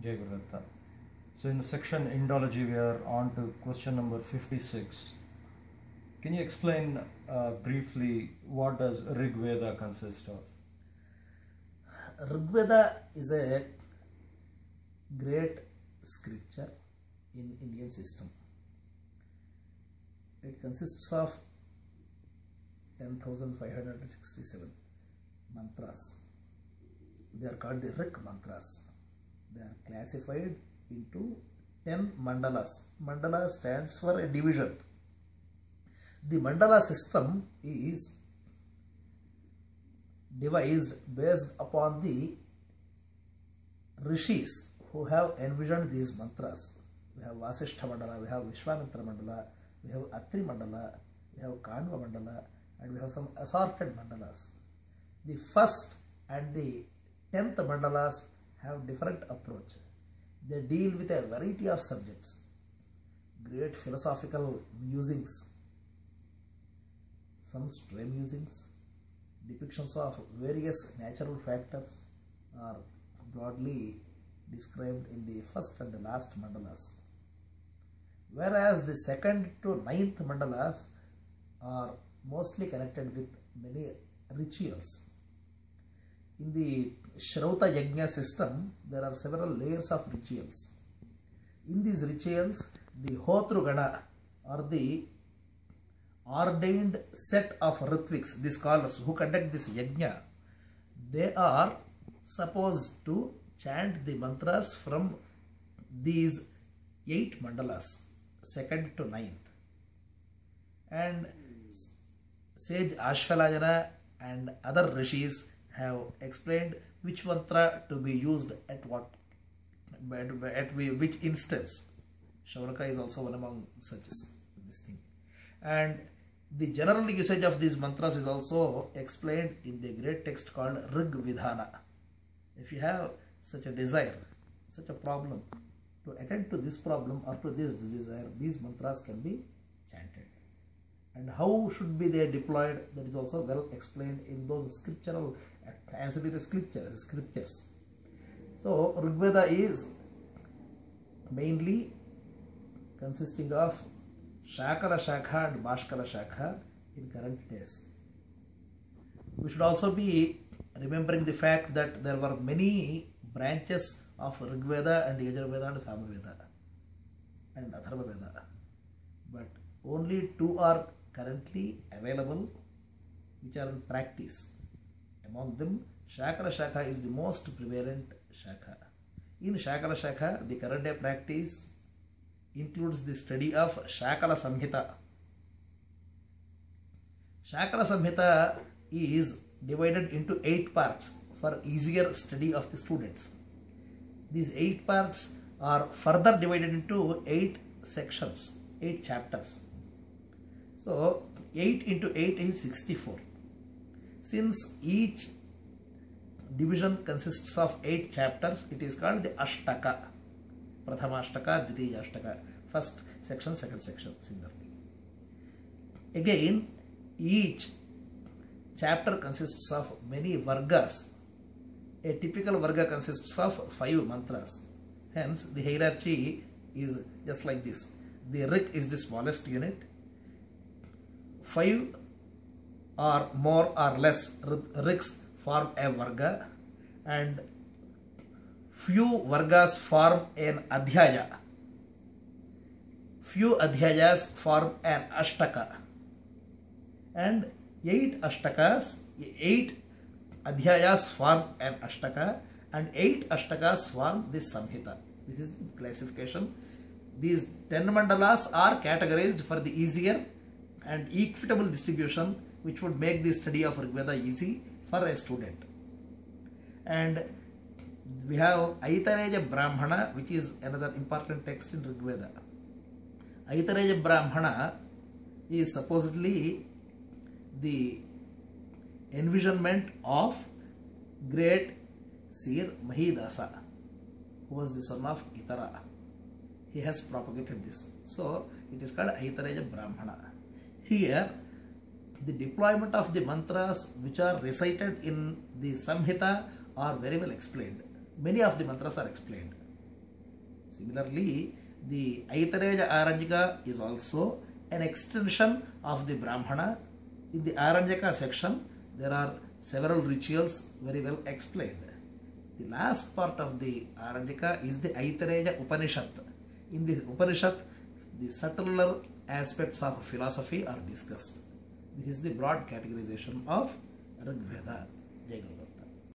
Jai Gurudetta. So in the section Indology, we are on to question number 56. Can you explain briefly what does Rig Veda consist of? Rig Veda is a great scripture in Indian system. It consists of 10,567 mantras. They are called the Rig mantras. They are classified into 10 mandalas. Mandala stands for a division. The mandala system is devised based upon the rishis who have envisioned these mantras. We have Vasishtha Mandala, we have Vishwamitra Mandala, we have Atri Mandala, we have Kanva Mandala, and we have some assorted mandalas. The first and the 10th mandalas have different approach. They deal with a variety of subjects, great philosophical musings, some stray musings, depictions of various natural factors are broadly described in the first and the last mandalas. Whereas the second to 9th mandalas are mostly connected with many rituals. In the Shrauta Yajna system, there are several layers of rituals. In these rituals, the Hotrugana or the ordained set of Ritviks, the scholars who conduct this Yajna, they are supposed to chant the mantras from these 8 mandalas, 2nd to 9th. And sage Ashvalayana and other rishis have explained which mantra to be used at which instance. Shauraka is also one among such this thing. And the general usage of these mantras is also explained in the great text called Rig Vidhana. If you have such a desire, such a problem, to attend to this problem or to this desire, these mantras can be chanted. And how should be they deployed, that is also well explained in those scriptural ancillary scriptures. So Rig Veda is mainly consisting of Shakala Shakha and Bhaskara Shakha in current days. We should also be remembering the fact that there were many branches of Rig Veda and Yajur and Sama Veda and Atharva Veda, but only 2 are currently available which are in practice. Among them, Shakala Shakha is the most prevalent Shakha. In Shakala Shakha, the current day practice includes the study of Shakala Samhita. Shakala Samhita is divided into 8 parts for easier study of the students. These 8 parts are further divided into 8 sections, 8 chapters. So 8 into 8 is 64. Since each division consists of 8 chapters, it is called the Ashtaka. Prathama Ashtaka, Dvitiya Ashtaka. First section, second section, similarly. Again, each chapter consists of many vargas. A typical varga consists of 5 mantras. Hence, the hierarchy is just like this. The Rig is the smallest unit. 5 or more or less Rigs form a varga, and few vargas form an adhyaya. Few adhyayas form an ashtaka, and 8 adhyayas form an ashtaka, and 8 ashtakas form this samhita. This is the classification. These 10 mandalas are categorized for the easier and equitable distribution, which would make the study of Rig Veda easy for a student. And we have Aitareja Brahmana, which is another important text in Rig Veda. Aitareja Brahmana is supposedly the envisionment of great seer Mahidasa, who was the son of Itara. He has propagated this. So it is called Aitareja Brahmana. Here, the deployment of the mantras which are recited in the Samhita are very well explained. Many of the mantras are explained. Similarly, the Aitareja Aranjika is also an extension of the Brahmana. In the Aranjaka section, there are several rituals very well explained. The last part of the Aranjaka is the Aitareja Upanishad. In the Upanishad, the subtler aspects of philosophy are discussed. This is the broad categorization of Rig Veda. Jai Guru.